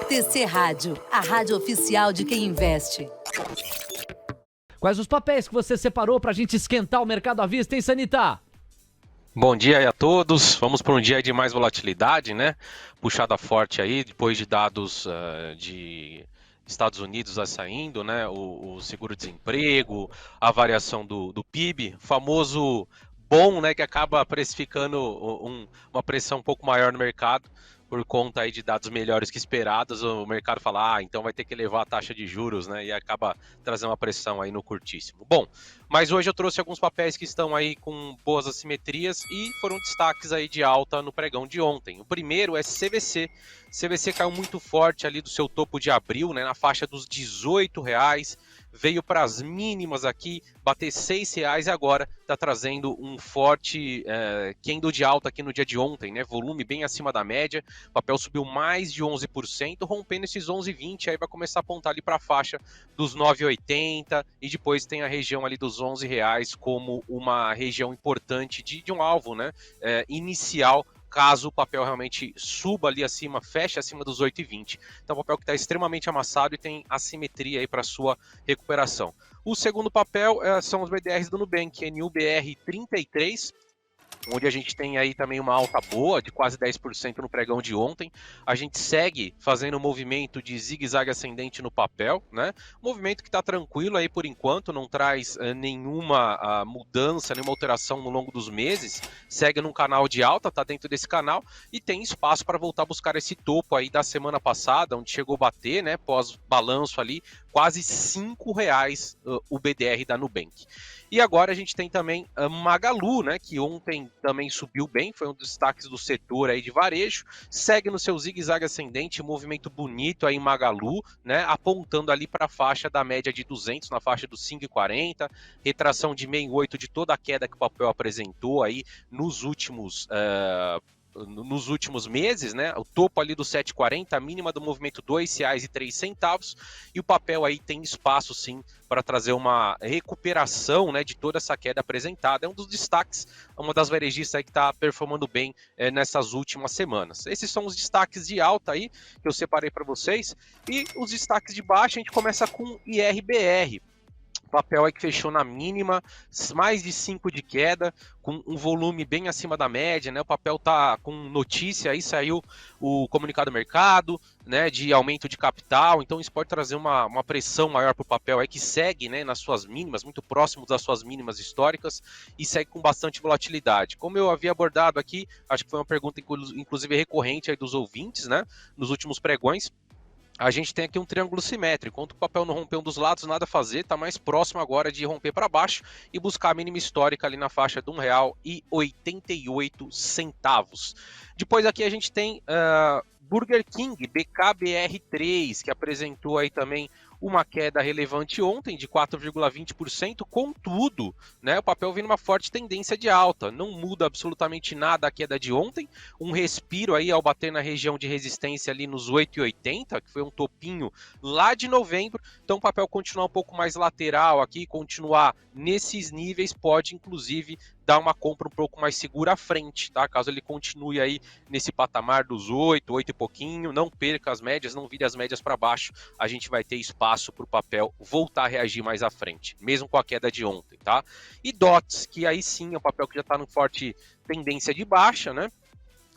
TC Rádio, a rádio oficial de quem investe. Quais os papéis que você separou pra gente esquentar o mercado à vista, hein, Sanita? Bom dia aí a todos. Vamos para um dia de mais volatilidade, né? Puxada forte aí, depois de dados de Estados Unidos saindo, né? O seguro-desemprego, a variação do PIB, famoso bom, né? Que acaba precificando uma pressão um pouco maior no mercado. Por conta aí de dados melhores que esperados, o mercado fala, então vai ter que elevar a taxa de juros, né? E acaba trazendo uma pressão aí no curtíssimo. Bom, mas hoje eu trouxe alguns papéis que estão aí com boas assimetrias e foram destaques aí de alta no pregão de ontem. O primeiro é CVC. CVC caiu muito forte ali do seu topo de abril, né? Na faixa dos R$18. Veio para as mínimas aqui, bater R$6 e agora está trazendo um forte candle de alta aqui no dia de ontem, né? Volume bem acima da média, o papel subiu mais de 11%, rompendo esses 11,20, aí vai começar a apontar ali para a faixa dos 9,80 e depois tem a região ali dos R$11 como uma região importante de um alvo, né? Inicial, caso o papel realmente suba ali acima, feche acima dos 8,20. Então é um papel que está extremamente amassado e tem assimetria aí para sua recuperação. O segundo papel são os BDRs do Nubank, NUBR33, onde a gente tem aí também uma alta boa, de quase 10% no pregão de ontem. A gente segue fazendo um movimento de zigue-zague ascendente no papel, né? Movimento que está tranquilo aí por enquanto, não traz nenhuma mudança, nenhuma alteração no longo dos meses. Segue num canal de alta, está dentro desse canal e tem espaço para voltar a buscar esse topo aí da semana passada, onde chegou a bater, né? Pós-balanço ali, quase R$5 o BDR da Nubank. E agora a gente tem também a Magalu, né, que ontem também subiu bem, foi um dos destaques do setor aí de varejo, segue no seu zigue-zague ascendente, movimento bonito aí em Magalu, né, apontando ali para a faixa da média de 200, na faixa dos 5,40, retração de 0,68 de toda a queda que o papel apresentou aí nos últimos meses, né? O topo ali do 7,40, a mínima do movimento R$2,03, e o papel aí tem espaço sim para trazer uma recuperação, né, de toda essa queda apresentada. É um dos destaques, uma das varejistas aí que está performando bem nessas últimas semanas. Esses são os destaques de alta aí que eu separei para vocês, e os destaques de baixa a gente começa com IRBR. Papel aí que fechou na mínima, mais de 5 de queda, com um volume bem acima da média, né? O papel tá com notícia, aí saiu o comunicado do mercado, né, de aumento de capital, então isso pode trazer uma pressão maior para o papel aí que segue, né, nas suas mínimas, muito próximo das suas mínimas históricas e segue com bastante volatilidade. Como eu havia abordado aqui, acho que foi uma pergunta inclusive recorrente aí dos ouvintes, né, nos últimos pregões. A gente tem aqui um triângulo simétrico, enquanto o papel não rompeu um dos lados, nada a fazer, está mais próximo agora de romper para baixo e buscar a mínima histórica ali na faixa de R$1,88. Depois aqui a gente tem Burger King, BKBR3, que apresentou aí também uma queda relevante ontem de 4,20%, contudo, né, o papel vem numa forte tendência de alta, não muda absolutamente nada a queda de ontem, um respiro aí ao bater na região de resistência ali nos 8,80, que foi um topinho lá de novembro, então o papel continuar um pouco mais lateral aqui, continuar nesses níveis, pode inclusive dar uma compra um pouco mais segura à frente, tá? Caso ele continue aí nesse patamar dos 8 e pouquinho, não perca as médias, não vire as médias para baixo, a gente vai ter espaço para o papel voltar a reagir mais à frente, mesmo com a queda de ontem, tá? E DOTS, que aí sim é um papel que já está em forte tendência de baixa, né?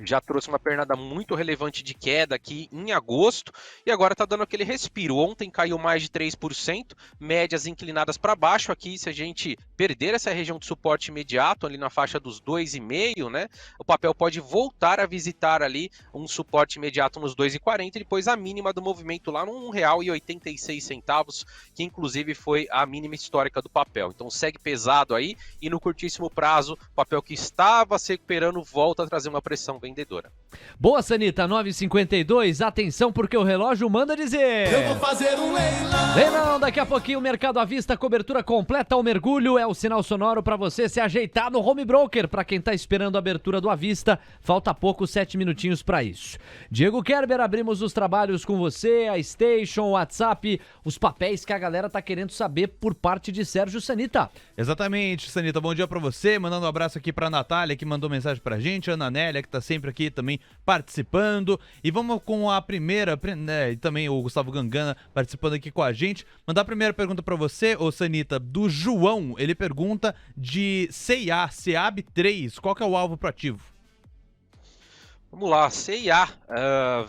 Já trouxe uma pernada muito relevante de queda aqui em agosto e agora está dando aquele respiro. Ontem caiu mais de 3%, médias inclinadas para baixo aqui. Se a gente perder essa região de suporte imediato, ali na faixa dos 2,5, né? O papel pode voltar a visitar ali um suporte imediato nos 2,40 e depois a mínima do movimento lá no R$1,86, que inclusive foi a mínima histórica do papel. Então segue pesado aí e no curtíssimo prazo, o papel que estava se recuperando volta a trazer uma pressão vendedora. Boa, Sanita, 9h52, atenção porque o relógio manda dizer. Eu vou fazer um leilão. Leilão, daqui a pouquinho, Mercado à Vista, cobertura completa ao mergulho, é o sinal sonoro para você se ajeitar no home broker. Para quem tá esperando a abertura do à vista, falta pouco, 7 minutinhos para isso. Diego Kerber, abrimos os trabalhos com você, a Station, o WhatsApp, os papéis que a galera tá querendo saber por parte de Sérgio Sanita. Exatamente, Sanita, bom dia para você, mandando um abraço aqui pra Natália, que mandou mensagem pra gente, a Ana Nélia, que tá sempre sempre aqui também participando. E vamos com a primeira, né, e também o Gustavo Gangana participando aqui com a gente. Mandar a primeira pergunta para você, ô Sanita, do João. Ele pergunta de CIA, CEAB3, qual que é o alvo pro ativo? Vamos lá, CIA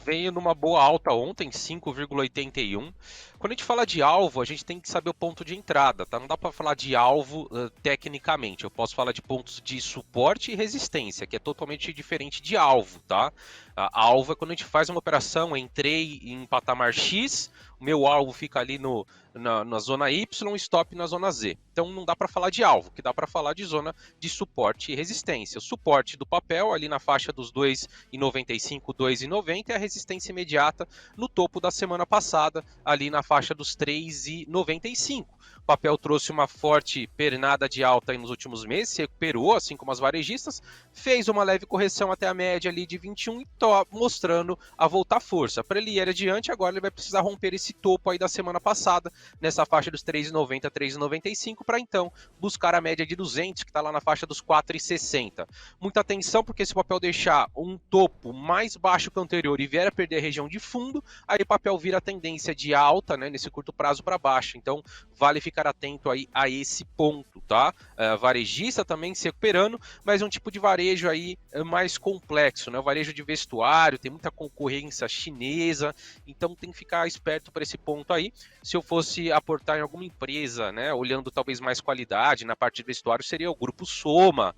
veio numa boa alta ontem, 5,81. Quando a gente fala de alvo, a gente tem que saber o ponto de entrada, tá? Não dá para falar de alvo tecnicamente. Eu posso falar de pontos de suporte e resistência, que é totalmente diferente de alvo, tá? Alvo é quando a gente faz uma operação, entrei em patamar X, o meu alvo fica ali na zona Y, stop na zona Z. Então não dá para falar de alvo, que dá para falar de zona de suporte e resistência. O suporte do papel ali na faixa dos 2,95, 2,90 é a resistência imediata no topo da semana passada, ali na faixa dos 3,95. O papel trouxe uma forte pernada de alta aí nos últimos meses, se recuperou, assim como as varejistas, fez uma leve correção até a média ali de 21 e mostrando a voltar força. Para ele ir adiante, agora ele vai precisar romper esse topo aí da semana passada, nessa faixa dos 3,90, 3,95, para então buscar a média de 200, que está lá na faixa dos 4,60. Muita atenção, porque se o papel deixar um topo mais baixo que o anterior e vier a perder a região de fundo, aí o papel vira a tendência de alta, né, nesse curto prazo para baixo. Então vale ficar atento aí a esse ponto, tá? Varejista também se recuperando, mas um tipo de varejo aí mais complexo, né? O varejo de vestuário, tem muita concorrência chinesa, então tem que ficar esperto para esse ponto aí. Se eu fosse aportar em alguma empresa, né, olhando talvez mais qualidade na parte de vestuário, seria o Grupo Soma,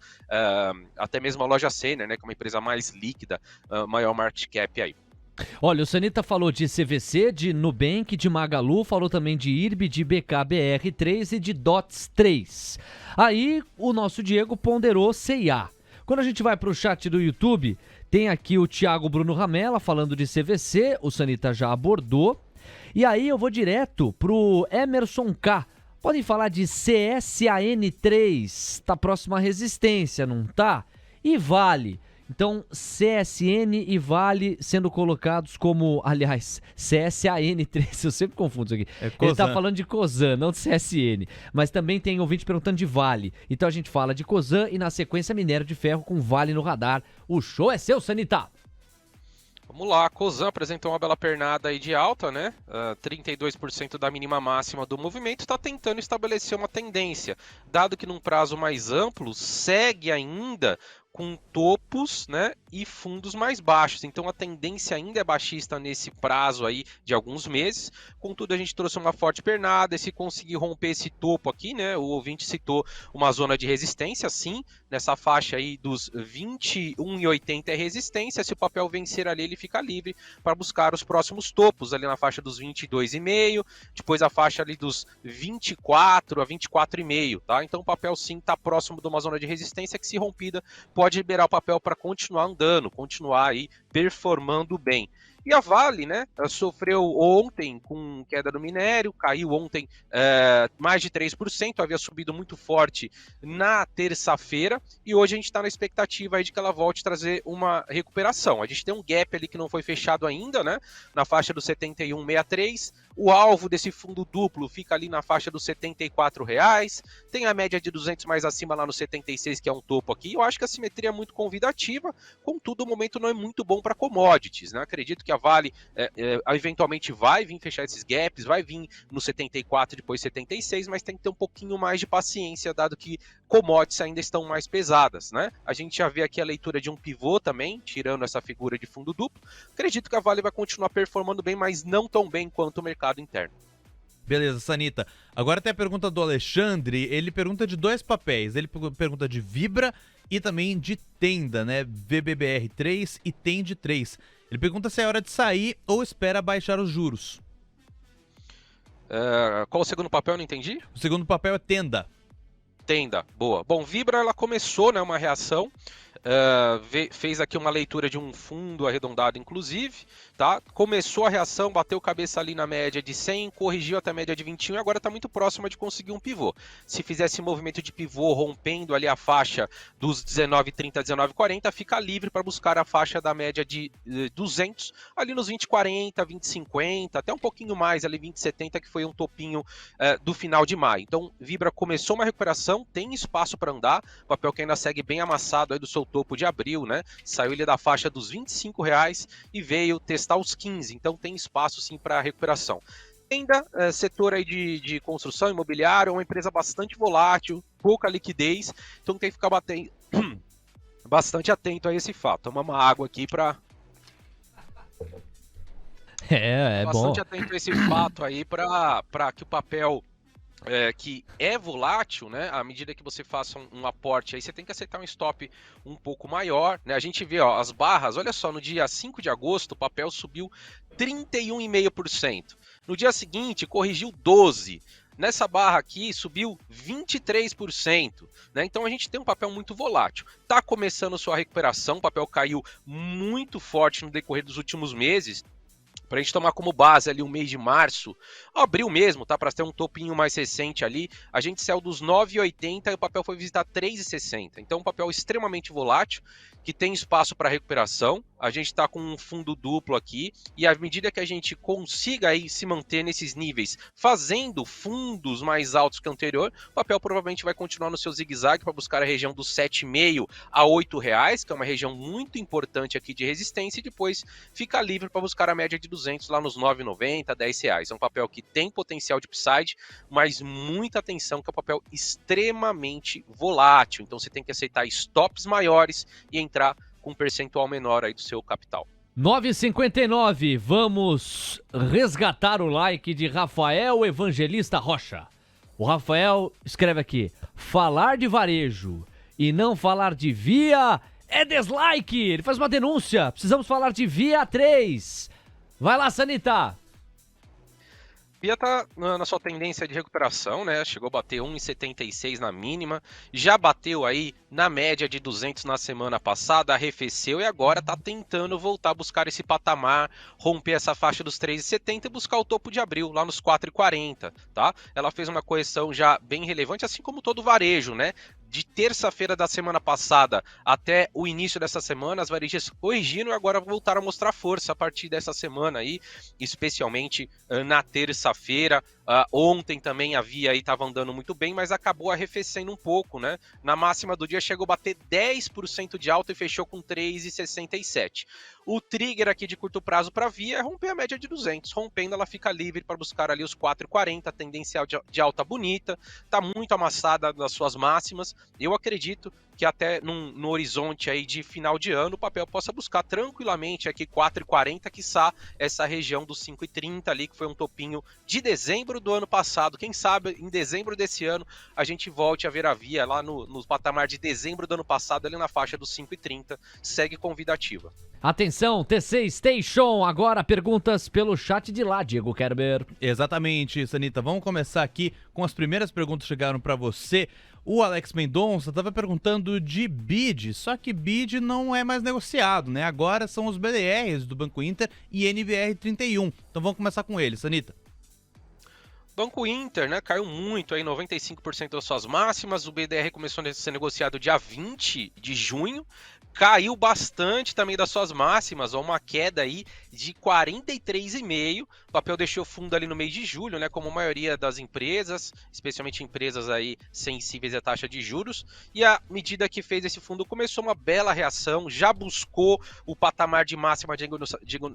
até mesmo a Loja Renner, né, que é uma empresa mais líquida, maior market cap aí. Olha, o Sanita falou de CVC, de Nubank, de Magalu, falou também de IRB, de BKBR3 e de DOTS 3. Aí o nosso Diego ponderou CIA. Quando a gente vai para o chat do YouTube, tem aqui o Thiago Bruno Ramela falando de CVC, o Sanita já abordou. E aí eu vou direto pro Emerson K. Podem falar de CSAN3, tá próximo à resistência, não tá? E Vale. Então, CSN e Vale sendo colocados como, aliás, CSAN3, eu sempre confundo isso aqui. Ele tá falando de Cosan, não de CSN. Mas também tem ouvinte perguntando de Vale. Então a gente fala de Cosan e na sequência minério de ferro com Vale no radar. O show é seu, Sanita! Vamos lá, a Cosan apresentou uma bela pernada aí de alta, né? 32% da mínima máxima do movimento, está tentando estabelecer uma tendência. Dado que num prazo mais amplo, segue ainda com topos, né, e fundos mais baixos. Então a tendência ainda é baixista nesse prazo aí de alguns meses. Contudo, a gente trouxe uma forte pernada e se conseguir romper esse topo aqui, né, o ouvinte citou uma zona de resistência, sim, nessa faixa aí dos 21,80 é resistência. Se o papel vencer ali, ele fica livre para buscar os próximos topos ali na faixa dos 22,5, depois a faixa ali dos 24 a 24,5, tá? Então o papel sim está próximo de uma zona de resistência que, se rompida, pode liberar o papel para continuar andando, continuar aí performando bem. E a Vale, né, sofreu ontem com queda do minério, caiu ontem mais de 3%, havia subido muito forte na terça-feira, e hoje a gente está na expectativa aí de que ela volte a trazer uma recuperação. A gente tem um gap ali que não foi fechado ainda, né, na faixa do 71,63, o alvo desse fundo duplo fica ali na faixa dos R$ 74,00, tem a média de 200 mais acima lá no 76, que é um topo aqui. Eu acho que a simetria é muito convidativa, contudo o momento não é muito bom para commodities, né? Acredito que a Vale eventualmente vai vir fechar esses gaps, vai vir no 74, depois 76, mas tem que ter um pouquinho mais de paciência, dado que commodities ainda estão mais pesadas, né? A gente já vê aqui a leitura de um pivô também, tirando essa figura de fundo duplo. Acredito que a Vale vai continuar performando bem, mas não tão bem quanto o mercado interno. Beleza, Sanita. Agora tem a pergunta do Alexandre. Ele pergunta de dois papéis. Ele pergunta de Vibra e também de Tenda, né? VBBR3 e TEND3. Ele pergunta se é hora de sair ou espera baixar os juros. Qual o segundo papel? Não entendi. O segundo papel é Tenda. Tenda, boa. Bom, Vibra, ela começou, né, uma reação, fez aqui uma leitura de um fundo arredondado, inclusive, tá? Começou a reação, bateu cabeça ali na média de 100, corrigiu até a média de 21 e agora está muito próxima de conseguir um pivô. Se fizesse movimento de pivô rompendo ali a faixa dos 19,30, 19,40, fica livre para buscar a faixa da média de 200, ali nos 20,40, 20,50, até um pouquinho mais ali 20,70, que foi um topinho do final de maio. Então, Vibra começou uma recuperação, tem espaço para andar, papel que ainda segue bem amassado aí do seu topo topo de abril, né? Saiu ele da faixa dos R$25 e veio testar os 15, então tem espaço sim para recuperação. Ainda, setor aí de construção imobiliária, é uma empresa bastante volátil, pouca liquidez, então tem que ficar bastante atento a esse fato. Toma uma água aqui para... É bom. Bastante atento a esse fato aí para que o papel que é volátil, né? À medida que você faça um aporte aí, você tem que aceitar um stop um pouco maior, né? A gente vê, ó, as barras, olha só, no dia 5 de agosto o papel subiu 31,5%. No dia seguinte corrigiu 12%. Nessa barra aqui subiu 23%, né? Então a gente tem um papel muito volátil. Tá começando sua recuperação, o papel caiu muito forte no decorrer dos últimos meses. Para a gente tomar como base ali o mês de março, abril mesmo, tá? Para ter um topinho mais recente ali, a gente saiu dos 9,80 e o papel foi visitar 3,60. Então, um papel extremamente volátil, que tem espaço para recuperação. A gente está com um fundo duplo aqui e à medida que a gente consiga aí se manter nesses níveis, fazendo fundos mais altos que o anterior, o papel provavelmente vai continuar no seu zigue-zague para buscar a região dos R$7,5 a R$8, que é uma região muito importante aqui de resistência, e depois fica livre para buscar a média de 200 lá nos R$9,90, R$10. É um papel que tem potencial de upside, mas muita atenção que é um papel extremamente volátil. Então você tem que aceitar stops maiores e entrar com um percentual menor aí do seu capital. 9h59, vamos resgatar o like de Rafael Evangelista Rocha. O Rafael escreve aqui: falar de varejo e não falar de Via é dislike. Ele faz uma denúncia. Precisamos falar de Via 3. Vai lá, Sanita. Via tá na sua tendência de recuperação, né? Chegou a bater 1,76 na mínima, já bateu aí na média de 200 na semana passada, arrefeceu e agora tá tentando voltar a buscar esse patamar, romper essa faixa dos 3,70 e buscar o topo de abril, lá nos 4,40, tá? Ela fez uma correção já bem relevante, assim como todo o varejo, né? De terça-feira da semana passada até o início dessa semana, as varejas corrigiram e agora voltaram a mostrar força a partir dessa semana aí, especialmente na terça-feira. Ontem também a Via aí estava andando muito bem, mas acabou arrefecendo um pouco, né? Na máxima do dia chegou a bater 10% de alta e fechou com 3,67. O trigger aqui de curto prazo para a Via é romper a média de 200. Rompendo, ela fica livre para buscar ali os 4,40, tendencial de alta bonita, tá muito amassada nas suas máximas. Eu acredito que até no horizonte aí de final de ano o papel possa buscar tranquilamente aqui 4,40, quiçá essa região dos 5,30 ali, que foi um topinho de dezembro do ano passado. Quem sabe em dezembro desse ano a gente volte a ver a Via lá no patamar de dezembro do ano passado, ali na faixa dos 5,30, segue convidativa. Atenção, T6 Station, agora perguntas pelo chat de lá, Diego Kerber. Exatamente, Sanita. Vamos começar aqui com as primeiras perguntas que chegaram para você. O Alex Mendonça estava perguntando de BID, só que BID não é mais negociado, né? Agora são os BDRs do Banco Inter e NBR31. Então vamos começar com ele, Sanita. Banco Inter, né, caiu muito aí, 95% das suas máximas. O BDR começou a ser negociado dia 20 de junho. Caiu bastante também das suas máximas, ó, uma queda aí de 43,5%. O papel deixou fundo ali no mês de julho, né, como a maioria das empresas, especialmente empresas aí sensíveis à taxa de juros. E à medida que fez esse fundo, começou uma bela reação, já buscou o patamar de máxima de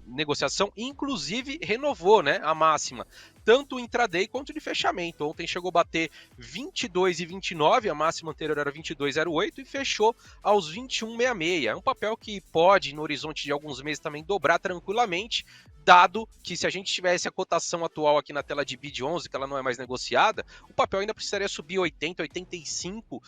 negociação, inclusive renovou, né, a máxima, tanto intraday quanto de fechamento. Ontem chegou a bater 22,29, a máxima anterior era 22,08 e fechou aos 21,66. É um papel que pode, no horizonte de alguns meses, também dobrar tranquilamente, dado que se a gente tivesse a cotação atual aqui na tela de BID 11, que ela não é mais negociada, o papel ainda precisaria subir 80, 85%,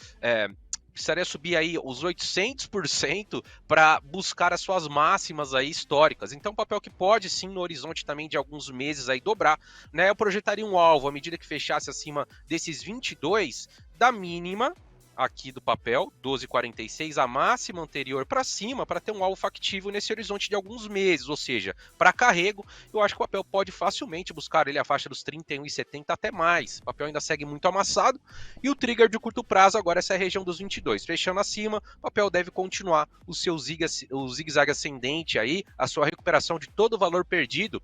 precisaria subir aí os 800% para buscar as suas máximas aí históricas. Então, um papel que pode sim, no horizonte também de alguns meses aí dobrar, né? Eu projetaria um alvo à medida que fechasse acima desses 22, da mínima aqui do papel, 12,46, a máxima anterior para cima, para ter um alvo factível nesse horizonte de alguns meses, ou seja, para carrego, eu acho que o papel pode facilmente buscar ele a faixa dos 31,70 até mais. O papel ainda segue muito amassado e o trigger de curto prazo agora essa é a região dos 22. Fechando acima, o papel deve continuar o seu zigue-zague ascendente aí, a sua recuperação de todo o valor perdido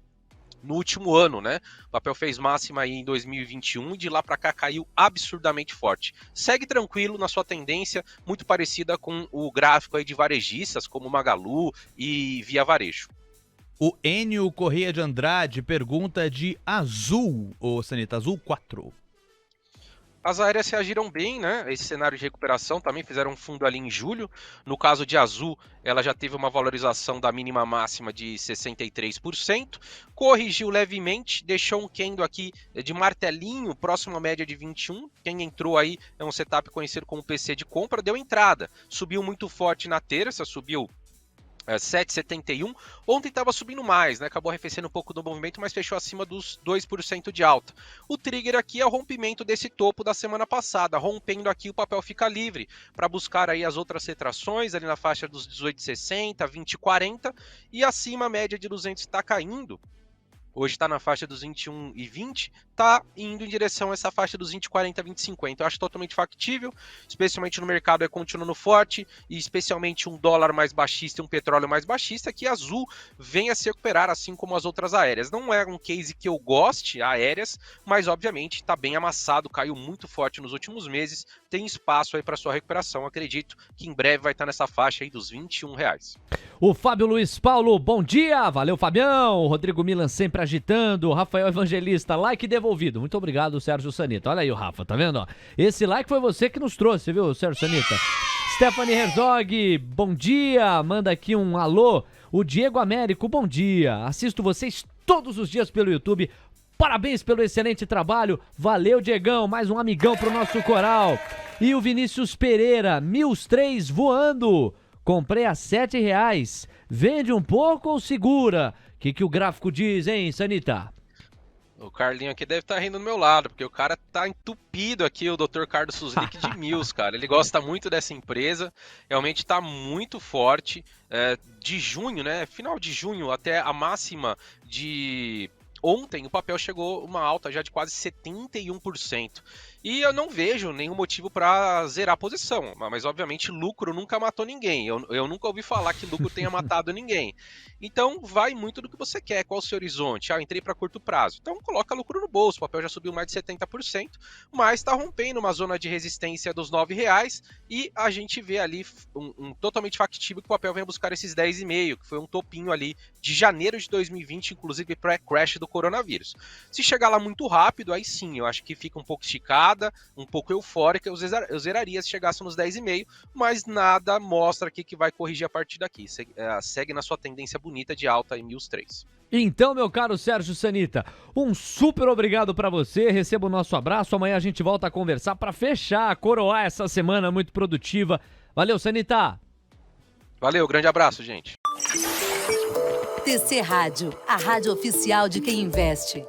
no último ano, né? O papel fez máxima aí em 2021 e de lá para cá caiu absurdamente forte. Segue tranquilo na sua tendência, muito parecida com o gráfico aí de varejistas como Magalu e Via Varejo. O Enio Correia de Andrade pergunta de Azul, ô Sanita, Azul 4. As aéreas reagiram bem, né? Esse cenário de recuperação também fizeram um fundo ali em julho. No caso de Azul, ela já teve uma valorização da mínima máxima de 63%, corrigiu levemente, deixou um candle aqui de martelinho, próximo à média de 21. Quem entrou aí é um setup conhecido como PC de compra, deu entrada. Subiu muito forte na terça, subiu 7,71. Ontem estava subindo mais, né? Acabou arrefecendo um pouco do movimento, mas fechou acima dos 2% de alta. O trigger aqui é o rompimento desse topo da semana passada. Rompendo aqui, o papel fica livre para buscar aí as outras retrações ali na faixa dos 18,60, 20,40 e acima a média de 200 está caindo. Hoje está na faixa dos 21,20, está indo em direção a essa faixa dos 20,40, 20,50. Eu acho totalmente factível, especialmente no mercado continuando forte, e especialmente um dólar mais baixista e um petróleo mais baixista, que a Azul venha a se recuperar, assim como as outras aéreas. Não é um case que eu goste, aéreas, mas obviamente está bem amassado, caiu muito forte nos últimos meses, tem espaço aí para sua recuperação. Acredito que em breve vai estar nessa faixa aí dos R$21. O Fábio Luiz Paulo, bom dia, valeu Fabião, o Rodrigo Milan sempre agitando, o Rafael Evangelista, like devolvido, muito obrigado Sérgio Sanita, olha aí o Rafa, tá vendo? Ó? Esse like foi você que nos trouxe, viu Sérgio Sanita? Stephanie Herzog, bom dia, manda aqui um alô, o Diego Américo, bom dia, assisto vocês todos os dias pelo YouTube, parabéns pelo excelente trabalho, valeu Diegão, mais um amigão pro nosso coral, e o Vinícius Pereira, Mills 3 voando, comprei a R$7, vende um pouco ou segura? O que o gráfico diz, hein, Sanita? O Carlinho aqui deve estar rindo do meu lado, porque o cara tá entupido aqui, o Dr. Carlos Suslik de Mills, cara. Ele gosta muito dessa empresa, realmente tá muito forte. De junho, né? Final de junho até a máxima de ontem, o papel chegou uma alta já de quase 71%. E eu não vejo nenhum motivo para zerar a posição. Mas, obviamente, lucro nunca matou ninguém. Eu nunca ouvi falar que lucro tenha matado ninguém. Então, vai muito do que você quer. Qual o seu horizonte? Eu entrei para curto prazo. Então, coloca lucro no bolso. O papel já subiu mais de 70%, mas está rompendo uma zona de resistência dos R$9. E a gente vê ali um totalmente factível que o papel venha buscar esses 10,5, que foi um topinho ali de janeiro de 2020, inclusive pré-crash do coronavírus. Se chegar lá muito rápido, aí sim, eu acho que fica um pouco esticado, um pouco eufórica, eu zeraria se chegasse nos 10,5, mas nada mostra aqui que vai corrigir a partir daqui. Segue na sua tendência bonita de alta em Mills 3. Então, meu caro Sérgio Sanita, um super obrigado pra você, receba o nosso abraço, amanhã a gente volta a conversar pra fechar, coroar essa semana muito produtiva. Valeu, Sanita! Valeu, grande abraço, gente. TC Rádio, a rádio oficial de quem investe.